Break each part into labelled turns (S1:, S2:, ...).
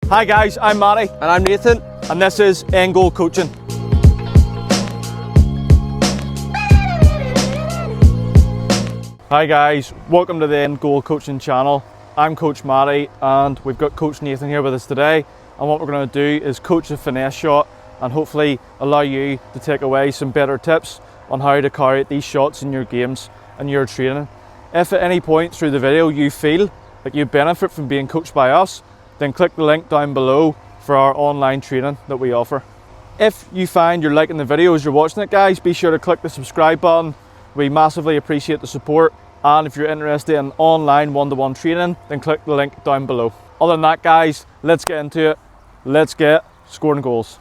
S1: Hi guys, I'm Matty.
S2: And I'm Nathan.
S1: And this is End Goal Coaching. Hi guys, welcome to the End Goal Coaching channel. I'm Coach Matty and we've got Coach Nathan here with us today. And what we're going to do is coach the finesse shot and hopefully allow you to take away some better tips on how to carry out these shots in your games and your training. If at any point through the video you feel like you benefit from being coached by us, then click the link down below for our online training that we offer. If you find you're liking the video as you're watching it, guys, be sure to click the subscribe button. We massively appreciate the support. And if you're interested in online one-to-one training, then click the link down below. Other than that, guys, let's get into it. Let's get scoring goals.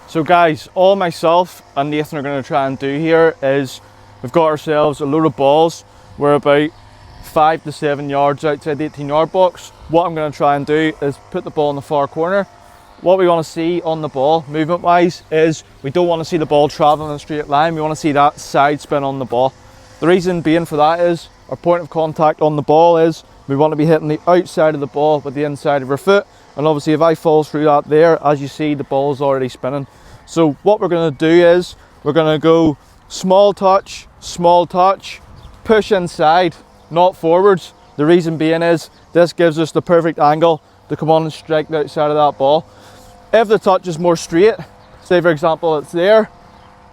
S1: So guys, all myself and Nathan are going to try and do here is we've got ourselves a load of balls. We're about 5 to 7 yards outside the 18-yard box. What I'm going to try and do is put the ball in the far corner. What we want to see on the ball, movement-wise, is we don't want to see the ball traveling in a straight line. We want to see that side spin on the ball. The reason being for that is our point of contact on the ball is we want to be hitting the outside of the ball with the inside of our foot. And obviously if I fall through that there, as you see, the ball is already spinning. So what we're going to do is we're going to go small touch, push inside, not forwards. The reason being is this gives us the perfect angle to come on and strike the outside of that ball. If the touch is more straight, say for example it's there,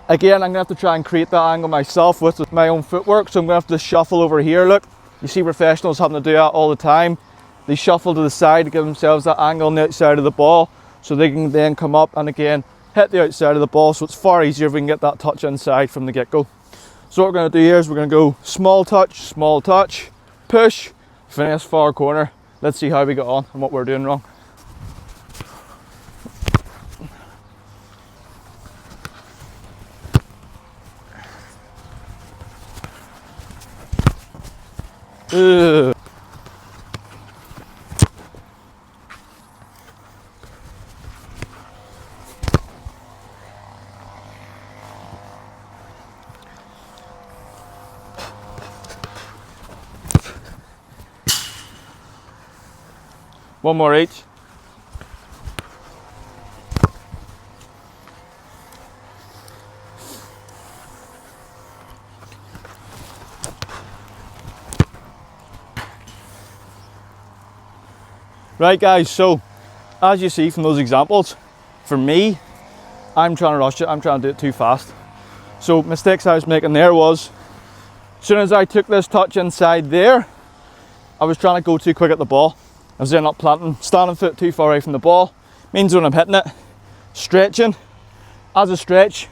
S1: again I'm going to have to try and create that angle myself with my own footwork. So I'm going to have to shuffle over here. Look, you see professionals having to do that all the time. They shuffle to the side to give themselves that angle on the outside of the ball so they can then come up and again hit the outside of the ball. So it's far easier if we can get that touch inside from the get-go. So what we're going to do here is we're going to go small touch, push, finesse far corner. Let's see how we get on and what we're doing wrong. One more each. Right guys, so as you see from those examples, for me, I'm trying to rush it, I'm trying to do it too fast. So mistakes I was making there was, as soon as I took this touch inside there, I was trying to go too quick at the ball. I was then up planting, standing foot too far away from the ball. Means when I'm hitting it, stretching. As I stretch,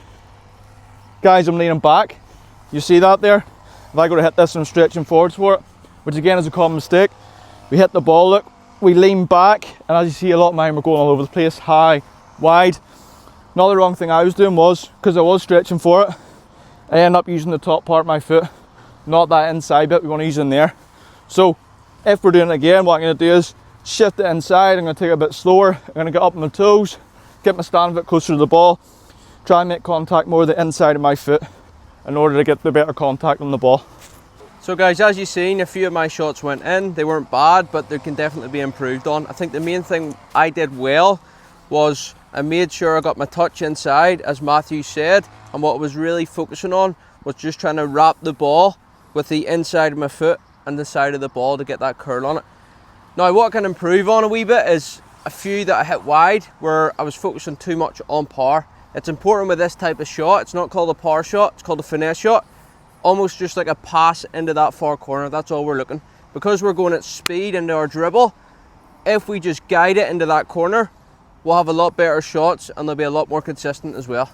S1: guys, I'm leaning back. You see that there? If I go to hit this, I'm stretching forwards for it, which again is a common mistake. We hit the ball, look, we lean back, and as you see, a lot of mine were going all over the place, high, wide. Another wrong thing I was doing was, because I was stretching for it, I end up using the top part of my foot, not that inside bit. We want to use in there. So if we're doing it again, what I'm going to do is shift it inside. I'm going to take it a bit slower. I'm going to get up on my toes, get my stand foot closer to the ball, try and make contact more with the inside of my foot in order to get the better contact on the ball.
S2: So guys, as you've seen, a few of my shots went in. They weren't bad, but they can definitely be improved on. I think the main thing I did well was I made sure I got my touch inside, as Matthew said, and what I was really focusing on was just trying to wrap the ball with the inside of my foot and the side of the ball to get that curl on it. Now what I can improve on a wee bit is a few that I hit wide where I was focusing too much on power. It's important with this type of shot, it's not called a power shot, it's called a finesse shot. Almost just like a pass into that far corner, that's all we're looking. Because we're going at speed into our dribble, if we just guide it into that corner, we'll have a lot better shots and they'll be a lot more consistent as well.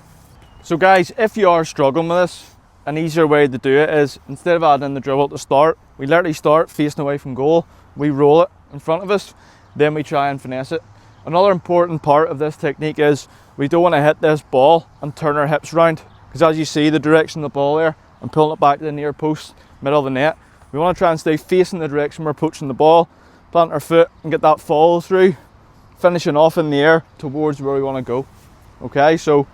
S1: So guys, if you are struggling with this, an easier way to do it is, instead of adding in the dribble at the start, we literally start facing away from goal, we roll it in front of us, then we try and finesse it. Another important part of this technique is we don't want to hit this ball and turn our hips round, because as you see the direction of the ball there, I'm pulling it back to the near post, middle of the net. We want to try and stay facing the direction we're approaching the ball, plant our foot and get that follow through, finishing off in the air towards where we want to go. Okay, so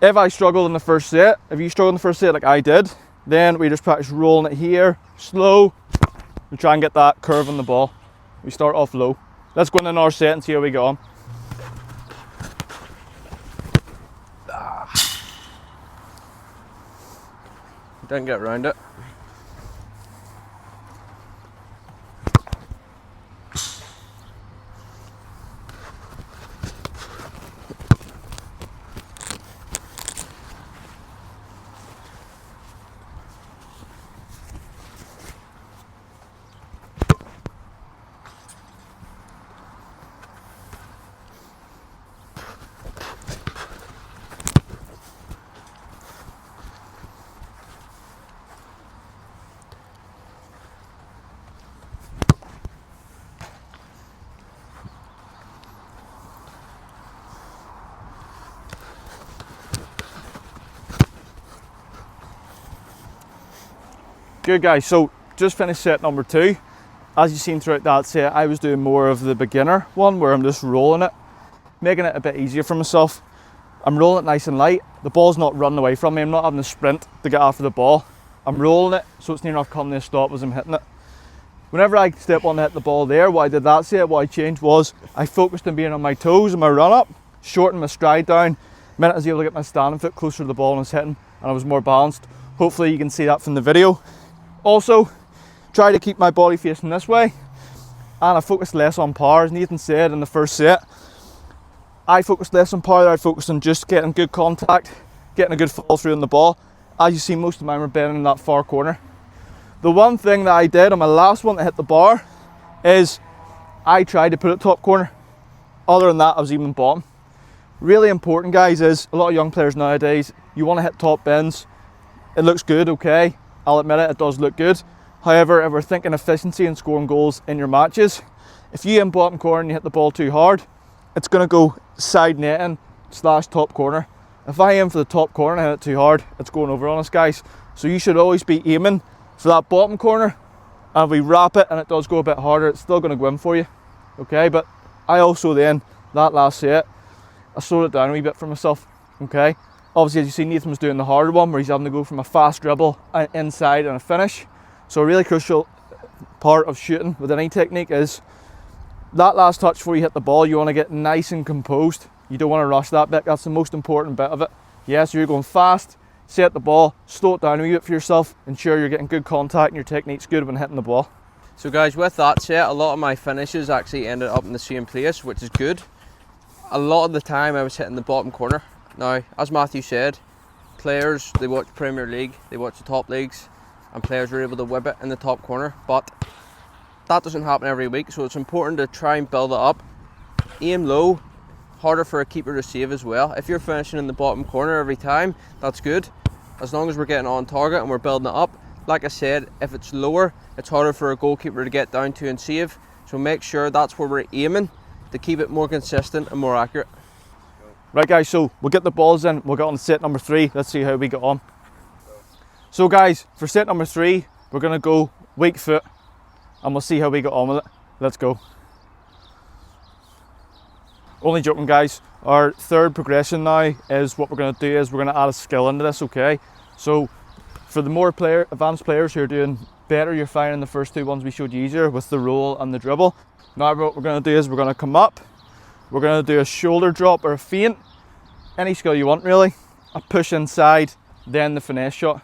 S1: if I struggled in the first set, if you struggled in the first set like I did, then we just practice rolling it here, slow. We try and get that curve on the ball. We start off low. Let's go in another set and see how we go on.
S2: Didn't get around it.
S1: Good guys, so just finished set number 2. As you've seen throughout that set, I was doing more of the beginner one where I'm just rolling it, making it a bit easier for myself. I'm rolling it nice and light. The ball's not running away from me. I'm not having to sprint to get after the ball. I'm rolling it so it's near enough coming to a stop as I'm hitting it. Whenever I step on to hit the ball there, what I did that set, what I changed was I focused on being on my toes and my run up, shortened my stride down, meant I was able to get my standing foot closer to the ball and I was hitting, and I was more balanced. Hopefully you can see that from the video. Also, try to keep my body facing this way, and I focused less on power. As Nathan said in the first set, I focused less on power. I focused on just getting good contact, getting a good fall through on the ball. As you see, most of mine were bending in that far corner. The one thing that I did on my last one to hit the bar is I tried to put it top corner. Other than that, I was even bottom. Really important, guys, is a lot of young players nowadays, you want to hit top bends. It looks good, okay. I'll admit it, it does look good. However, if we're thinking efficiency and scoring goals in your matches, if you in bottom corner and you hit the ball too hard, it's going to go side netting / top corner. If I aim for the top corner and hit it too hard, it's going over on us, guys. So you should always be aiming for that bottom corner, and if we wrap it and it does go a bit harder, it's still going to go in for you. Okay, but I also then, that last set, I slowed it down a wee bit for myself. Okay. Obviously, as you see, Nathan was doing the harder one where he's having to go from a fast dribble inside and a finish. So a really crucial part of shooting with any technique is that last touch before you hit the ball, you want to get nice and composed. You don't want to rush that bit. That's the most important bit of it. Yeah, so you're going fast, set the ball, slow it down a wee bit for yourself, ensure you're getting good contact and your technique's good when hitting the ball.
S2: So guys, with that set, a lot of my finishes actually ended up in the same place, which is good. A lot of the time I was hitting the bottom corner. Now, as Matthew said, players, they watch Premier League, they watch the top leagues, and players are able to whip it in the top corner, but that doesn't happen every week, so it's important to try and build it up. Aim low, harder for a keeper to save as well. If you're finishing in the bottom corner every time, that's good, as long as we're getting on target and we're building it up. Like I said, if it's lower, it's harder for a goalkeeper to get down to and save, so make sure that's where we're aiming to keep it more consistent and more accurate.
S1: Right guys, so we'll get the balls in, we'll get on to set number 3, let's see how we get on. So guys, for set number 3, we're going to go weak foot, and we'll see how we get on with it. Let's go. Only joking guys, our third progression now is what we're going to do is we're going to add a skill into this, okay? So for the more advanced players who are doing better, you're finding the first 2 ones we showed you easier with the roll and the dribble. Now what we're going to do is we're going to come up, we're going to do a shoulder drop or a feint, any skill you want really, a push inside, then the finesse shot.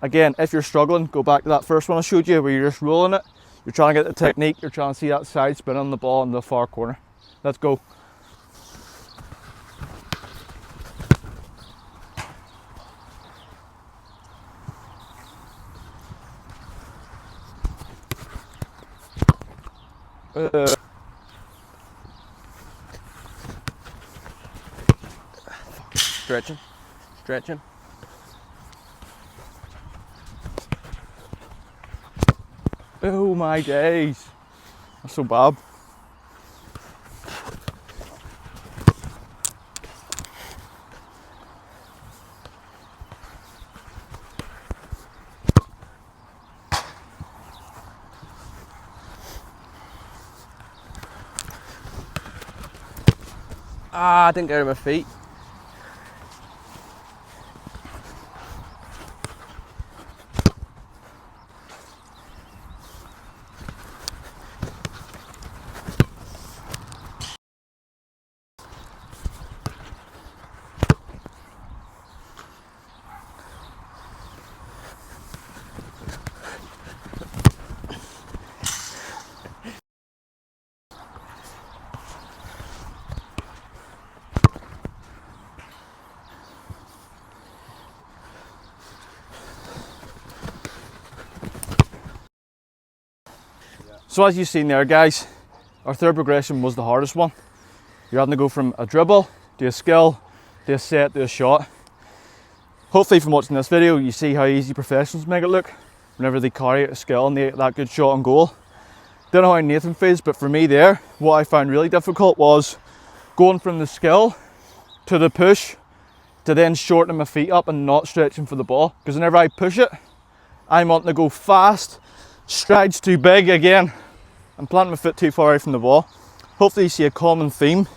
S1: Again, if you're struggling, go back to that first one I showed you where you're just rolling it, you're trying to get the technique, you're trying to see that side spin on the ball in the far corner. Let's go.
S2: Stretching.
S1: Oh my days, that's so bad.
S2: I didn't get out of my feet.
S1: So as you've seen there, guys, our third progression was the hardest one. You're having to go from a dribble to a skill to a set to a shot. Hopefully from watching this video you see how easy professionals make it look whenever they carry out a skill and they get that good shot on goal. Don't know how Nathan feels, but for me there, what I found really difficult was going from the skill to the push to then shortening my feet up and not stretching for the ball. Because whenever I push it, I'm wanting to go fast, strides too big again. I'm planting my foot too far away from the ball. Hopefully you see a common theme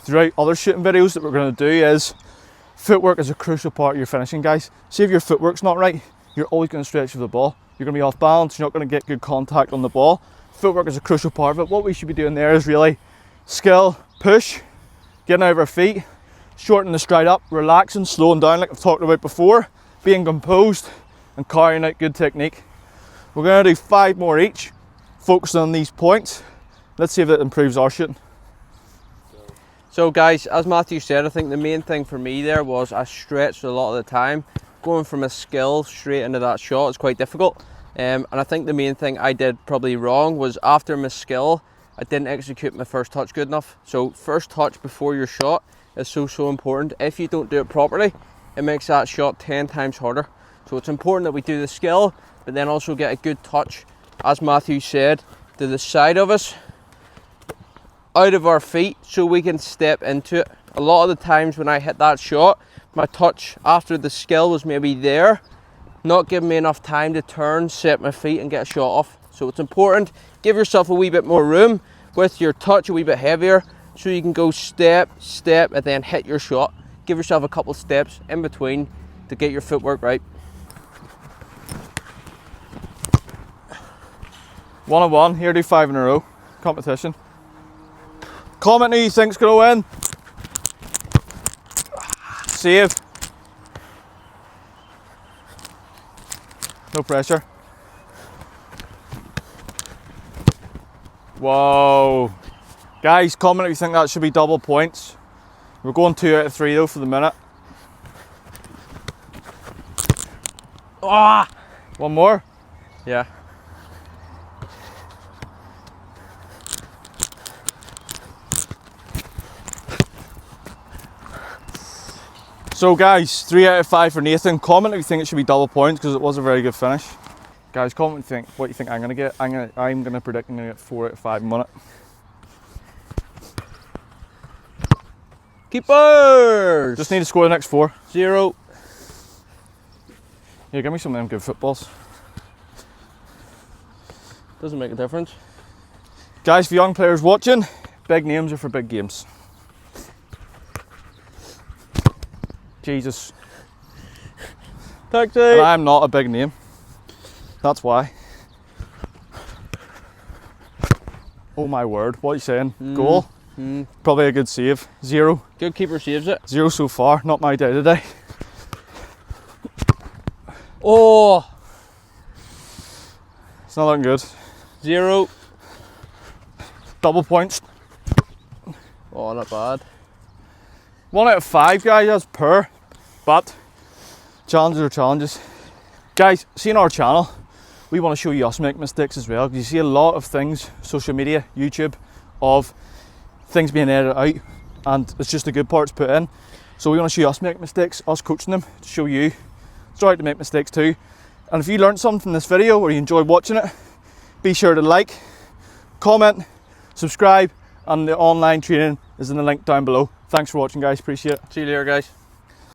S1: throughout other shooting videos that we're going to do is footwork is a crucial part of your finishing, guys. See if your footwork's not right, you're always going to stretch for the ball. You're going to be off balance, you're not going to get good contact on the ball. Footwork is a crucial part of it. What we should be doing there is really skill, push, getting out of our feet, shortening the stride up, relaxing, slowing down like I've talked about before, being composed and carrying out good technique. We're going to do 5 more each, focusing on these points. Let's see if it improves our shooting.
S2: So guys, as Matthew said, I think the main thing for me there was I stretched a lot of the time. Going from a skill straight into that shot is quite difficult. And I think the main thing I did probably wrong was after my skill, I didn't execute my first touch good enough. So first touch before your shot is so important. If you don't do it properly, it makes that shot 10 times harder. So it's important that we do the skill, but then also get a good touch, as Matthew said, to the side of us, out of our feet, so we can step into it. A lot of the times when I hit that shot, my touch after the skill was maybe there, not giving me enough time to turn, set my feet and get a shot off. So it's important, give yourself a wee bit more room with your touch a wee bit heavier, so you can go step, step, and then hit your shot. Give yourself a couple steps in between to get your footwork right.
S1: 1 on 1, here do 5 in a row, competition. Comment who you think's gonna win. Save. No pressure. Whoa. Guys, comment if you think that should be double points. We're going 2 out of 3 though for the minute.
S2: Ah!
S1: 1 more?
S2: Yeah.
S1: So guys, 3 out of 5 for Nathan. Comment if you think it should be double points because it was a very good finish. Guys, comment what you think I'm gonna get. I'm gonna predict I'm gonna get 4 out of 5 in a minute.
S2: Keepers!
S1: Just need to score the next 4.
S2: 0.
S1: Yeah, give me some of them good footballs.
S2: Doesn't make a difference.
S1: Guys, for young players watching, big names are for big games. Jesus.
S2: Taxi!
S1: And I'm not a big name. That's why. Oh my word, what are you saying? Goal? Probably a good save. 0.
S2: Good keeper saves it.
S1: 0 so far, not my day today.
S2: Oh!
S1: It's not looking good.
S2: 0.
S1: Double points.
S2: Oh, not bad.
S1: 1 out of 5, guys, that's poor. But challenges are challenges. Guys, seeing our channel, we want to show you us make mistakes as well. You see a lot of things, social media, YouTube, of things being edited out, and it's just the good parts put in. So we want to show you us make mistakes, us coaching them, to show you it's alright to make mistakes too. And if you learned something from this video or you enjoyed watching it, be sure to like, comment, subscribe, and the online training is in the link down below. Thanks for watching, guys, appreciate it.
S2: See you later, guys.